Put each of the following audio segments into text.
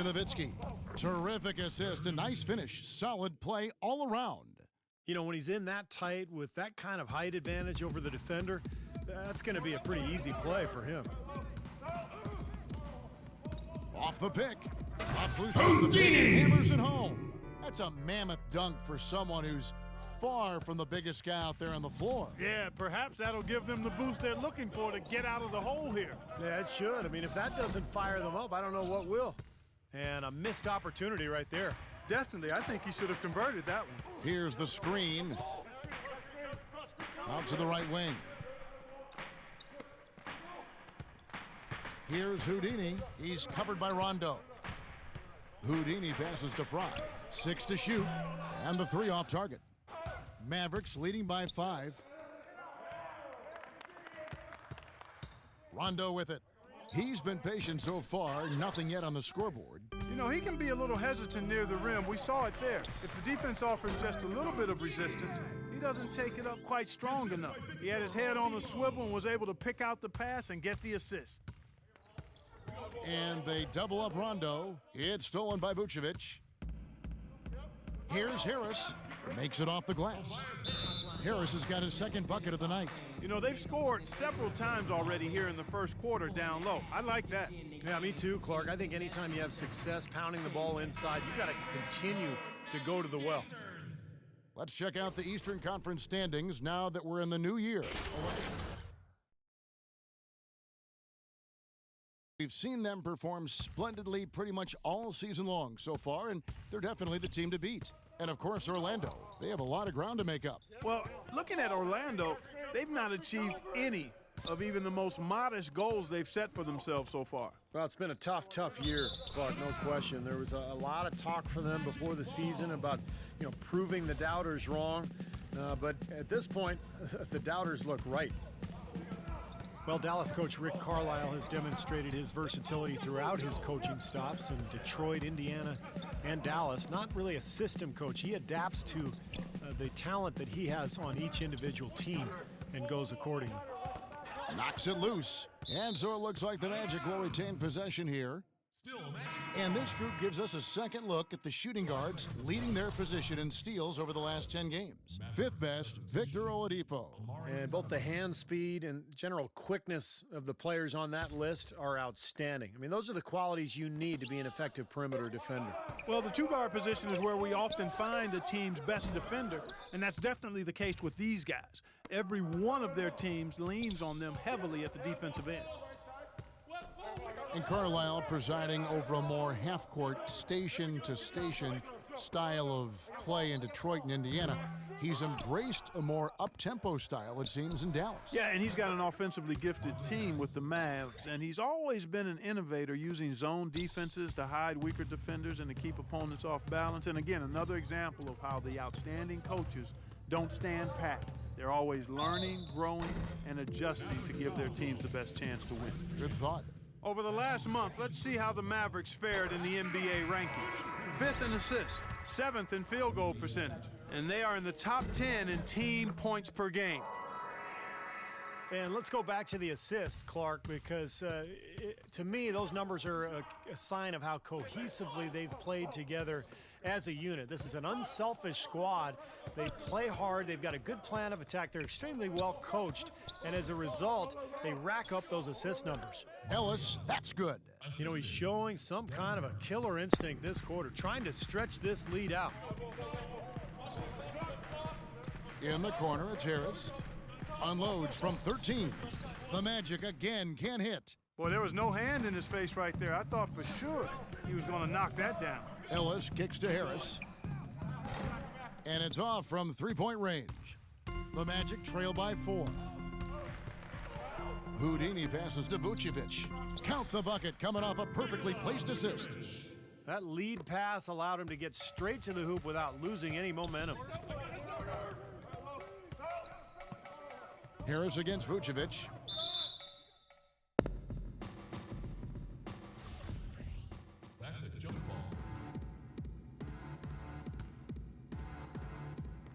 Nowitzki, terrific assist, a nice finish, solid play all around. You know, when he's in that tight with that kind of height advantage over the defender, that's going to be a pretty easy play for him. Off the pick. Hammers it home. That's a mammoth dunk for someone who's far from the biggest guy out there on the floor. Yeah, perhaps that'll give them the boost they're looking for to get out of the hole here. Yeah, it should. I mean, if that doesn't fire them up, I don't know what will. And a missed opportunity right there. Definitely. I think he should have converted that one. Here's the screen. Out to the right wing. Here's Houdini. He's covered by Rondo. Houdini passes to Fry. 6 to shoot. And the 3 off target. Mavericks leading by 5. Rondo with it. He's been patient so far. Nothing yet on the scoreboard. You know, he can be a little hesitant near the rim. We saw it there. If the defense offers just a little bit of resistance, he doesn't take it up quite strong enough. He had his head on the swivel and was able to pick out the pass and get the assist. And they double up Rondo. It's stolen by Vucevic. Here's Harris. Makes it off the glass. Harris has got his second bucket of the night. You know, they've scored several times already here in the first quarter down low. I like that. Yeah, me too, Clark. I think anytime you have success pounding the ball inside, you've got to continue to go to the well. Let's check out the Eastern Conference standings now that we're in the new year. We've seen them perform splendidly pretty much all season long so far, and they're definitely the team to beat. And, of course, Orlando. They have a lot of ground to make up. Well, looking at Orlando, they've not achieved any of even the most modest goals they've set for themselves so far. Well, it's been a tough year, Clark, no question. There was a lot of talk for them before the season about, you know, proving the doubters wrong. But at this point, the doubters look right. Well, Dallas coach Rick Carlisle has demonstrated his versatility throughout his coaching stops in Detroit, Indiana, and Dallas. Not really a system coach. He adapts to the talent that he has on each individual team and goes accordingly. Knocks it loose. And so it looks like the Magic will retain possession here. And this group gives us a second look at the shooting guards leading their position in steals over the last 10 games. 5th best, Victor Oladipo. And both the hand speed and general quickness of the players on that list are outstanding. I mean, those are the qualities you need to be an effective perimeter defender. Well, the 2-guard position is where we often find a team's best defender, and that's definitely the case with these guys. Every one of their teams leans on them heavily at the defensive end. And Carlisle presiding over a more half-court, station-to-station style of play in Detroit and Indiana. He's embraced a more up-tempo style, it seems, in Dallas. Yeah, and he's got an offensively gifted team with the Mavs, and he's always been an innovator using zone defenses to hide weaker defenders and to keep opponents off balance. And again, another example of how the outstanding coaches don't stand pat. They're always learning, growing, and adjusting to give their teams the best chance to win. Good thought. Over the last month, let's see how the Mavericks fared in the NBA rankings. 5th in assists, 7th in field goal percentage, and they are in the top 10 in team points per game. And let's go back to the assists, Clark, because to me, those numbers are a sign of how cohesively they've played together as a unit. This is an unselfish squad. They play hard. They've got a good plan of attack. They're extremely well coached. And as a result, they rack up those assist numbers. Ellis, that's good. You know, he's showing some kind of a killer instinct this quarter, trying to stretch this lead out. In the corner, it's Harris. Unloads from 13. The Magic again can't hit. Boy, there was no hand in his face right there. I thought for sure he was going to knock that down. Ellis kicks to Harris. And it's off from three-point range. The Magic trail by 4. Houdini passes to Vucevic. Count the bucket coming off a perfectly placed assist. That lead pass allowed him to get straight to the hoop without losing any momentum. Harris against Vucevic. That's a jump ball.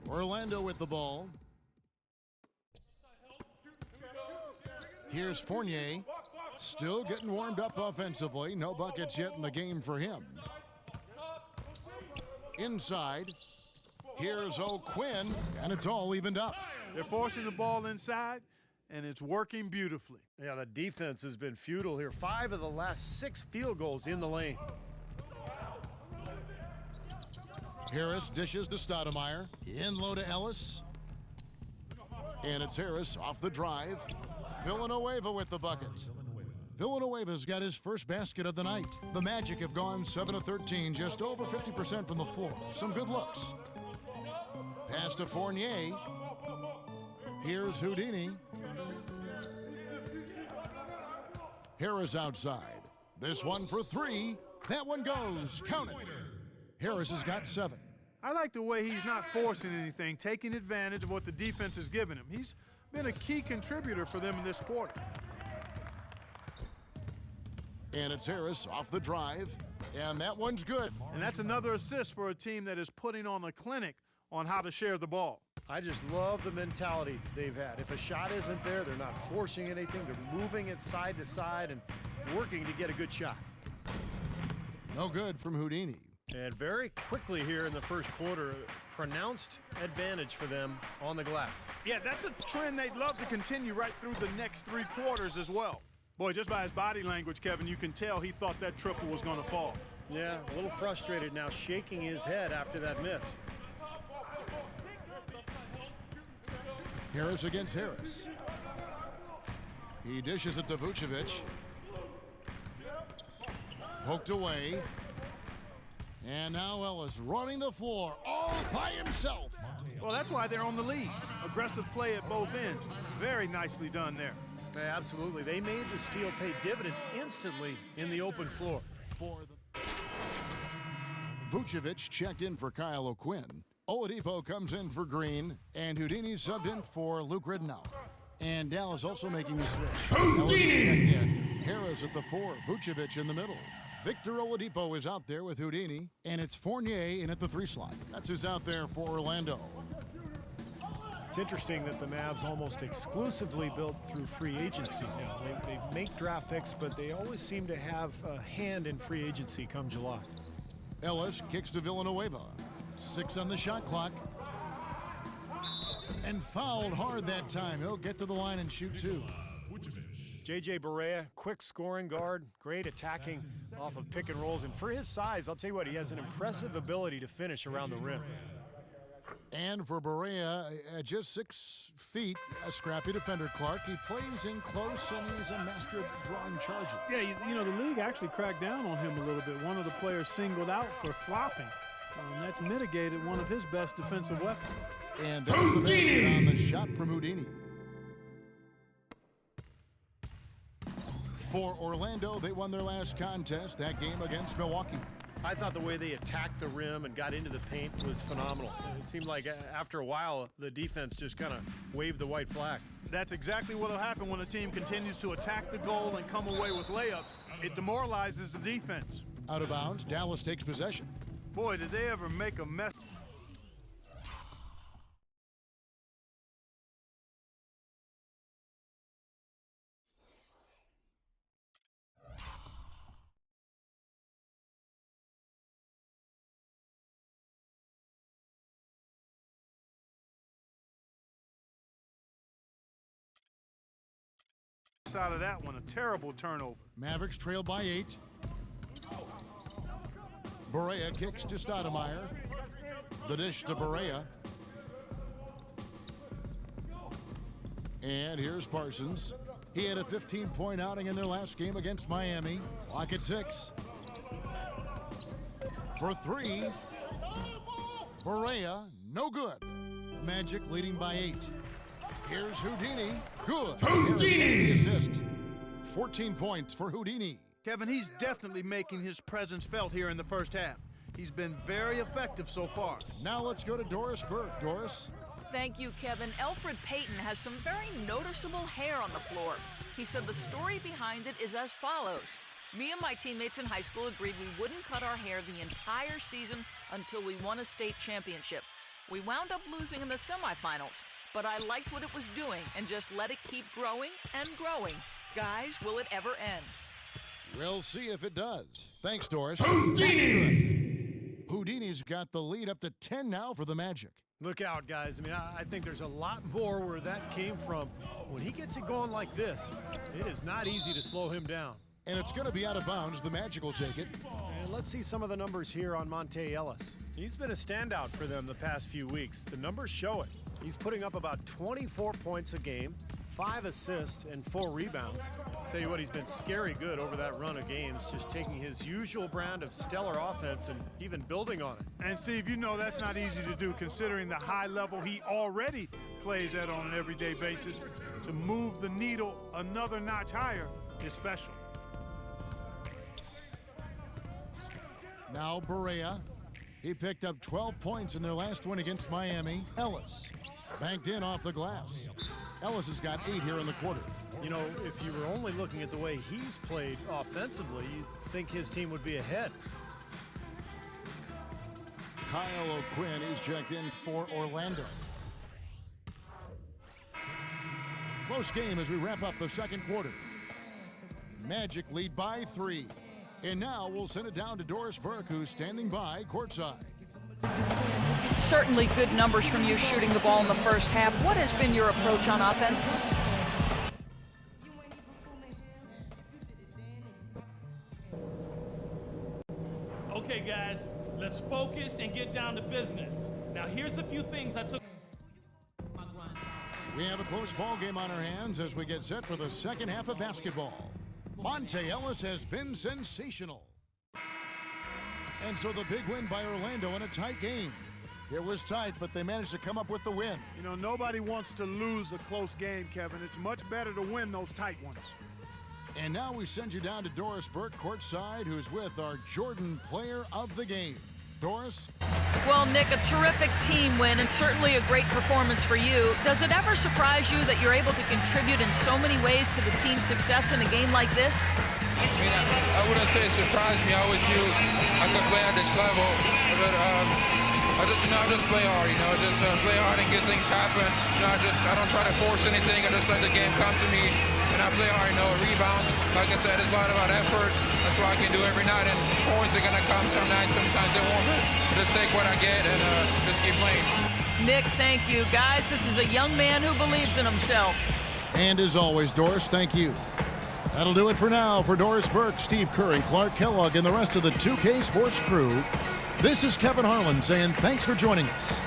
Orlando with the ball. Here's Fournier. Still getting warmed up offensively. No buckets yet in the game for him. Inside, here's O'Quinn, and it's all evened up. They're forcing the ball inside, and it's working beautifully. Yeah, the defense has been futile here. 5 of the last 6 field goals in the lane. Harris dishes to Stoudemire. In low to Ellis. And it's Harris off the drive. Villanueva with the bucket. Villanueva's got his first basket of the night. The Magic have gone 7 of 13, just over 50% from the floor. Some good looks. Pass to Fournier. Here's Houdini. Harris outside. This one for 3. That one goes. Count it. Harris has got 7. I like the way he's not forcing anything, taking advantage of what the defense has given him. He's been a key contributor for them in this quarter. And it's Harris off the drive, and that one's good. And that's another assist for a team that is putting on a clinic on how to share the ball. I just love the mentality they've had. If a shot isn't there, they're not forcing anything. They're moving it side to side and working to get a good shot. No good from Houdini. And very quickly here in the first quarter, pronounced advantage for them on the glass. Yeah, that's a trend they'd love to continue right through the next 3 quarters as well. Boy, just by his body language, Kevin, you can tell he thought that triple was going to fall. Yeah, a little frustrated now, shaking his head after that miss. Harris against Harris. He dishes it to Vucevic. Poked away. And now Ellis running the floor all by himself. Well, that's why they're on the lead. Aggressive play at both ends. Very nicely done there. Yeah, absolutely. They made the steal pay dividends instantly in the open floor. Vucevic checked in for Kyle O'Quinn. Oladipo comes in for Green, and Houdini subbed in for Luke Ridnour. And Dallas also making the switch. Ellis is checked in. Harris at the 4, Vucevic in the middle. Victor Oladipo is out there with Houdini, and it's Fournier in at the 3 slot. That's who's out there for Orlando. It's interesting that the Mavs almost exclusively built through free agency now. They make draft picks, but they always seem to have a hand in free agency come July. Ellis kicks to Villanueva. 6 on the shot clock. And fouled hard that time. He'll get to the line and shoot 2. J.J. Barea, quick scoring guard, great attacking off of pick and rolls. And for his size, I'll tell you what, he has an impressive ability to finish around the rim. And for Barea, at just 6 feet, a scrappy defender, Clark. He plays in close, and he's a master at drawing charges. Yeah, you know, the league actually cracked down on him a little bit. One of the players singled out for flopping. That's mitigated one of his best defensive weapons. And there's the basket on the shot from Houdini. For Orlando, they won their last contest, that game against Milwaukee. I thought the way they attacked the rim and got into the paint was phenomenal. It seemed like after a while, the defense just kind of waved the white flag. That's exactly what will happen when a team continues to attack the goal and come away with layups. It demoralizes the defense. Out of bounds, Dallas takes possession. Boy, did they ever make a mess. Out of that one, a terrible turnover. Mavericks trail by 8. Barea kicks to Stoudemire. The dish to Barea. And here's Parsons. He had a 15-point outing in their last game against Miami. Clock at 6. For 3. Barea, no good. The Magic leading by 8. Here's Houdini. Good. Houdini! The assist. 14 points for Houdini. Kevin, he's definitely making his presence felt here in the first half. He's been very effective so far. Now let's go to Doris Burke. Doris? Thank you, Kevin. Elfrid Payton has some very noticeable hair on the floor. He said the story behind it is as follows. Me and my teammates in high school agreed we wouldn't cut our hair the entire season until we won a state championship. We wound up losing in the semifinals. But I liked what it was doing and just let it keep growing and growing. Guys, will it ever end? We'll see if it does. Thanks, Doris. Houdini's got the lead up to 10 now for the Magic. Look out, guys. I mean, I think there's a lot more where that came from. When he gets it going like this, it is not easy to slow him down. And it's going to be out of bounds. The Magic will take it. And let's see some of the numbers here on Monte Ellis. He's been a standout for them the past few weeks. The numbers show it. He's putting up about 24 points a game, 5 assists, and 4 rebounds. Tell you what, he's been scary good over that run of games, just taking his usual brand of stellar offense and even building on it. And Steve, you know that's not easy to do considering the high level he already plays at on an everyday basis. To move the needle another notch higher is special. Now Barea. He picked up 12 points in their last win against Miami. Ellis banked in off the glass. Ellis has got 8 here in the quarter. You know, if you were only looking at the way he's played offensively, you'd think his team would be ahead. Kyle O'Quinn is checked in for Orlando. Close game as we wrap up the second quarter. Magic lead by 3. And now we'll send it down to Doris Burke, who's standing by courtside. Certainly good numbers from you shooting the ball in the first half. What has been your approach on offense? Okay, guys, let's focus and get down to business. Now, here's a few things I took. We have a close ball game on our hands as we get set for the second half of basketball. Monte Ellis has been sensational. And so the big win by Orlando in a tight game. It was tight, but they managed to come up with the win. You know, nobody wants to lose a close game, Kevin. It's much better to win those tight ones. And now we send you down to Doris Burke courtside, who's with our Jordan player of the game. Doris? Well, Nick, a terrific team win and certainly a great performance for you. Does it ever surprise you that you're able to contribute in so many ways to the team's success in a game like this? I mean, I wouldn't say it surprised me. I always knew I could play at this level, but I just play hard. Just play hard and get things happen. I don't try to force anything. I just let the game come to me, and I play hard. Rebounds. Like I said, it's a lot about effort. That's what I can do every night. And points are gonna come some nights. Sometimes they won't. Just take what I get and just keep playing. Nick, thank you. Guys, this is a young man who believes in himself. And as always, Doris, thank you. That'll do it for now. For Doris Burke, Steve Kerr, and Clark Kellogg, and the rest of the 2K Sports crew, this is Kevin Harlan saying thanks for joining us.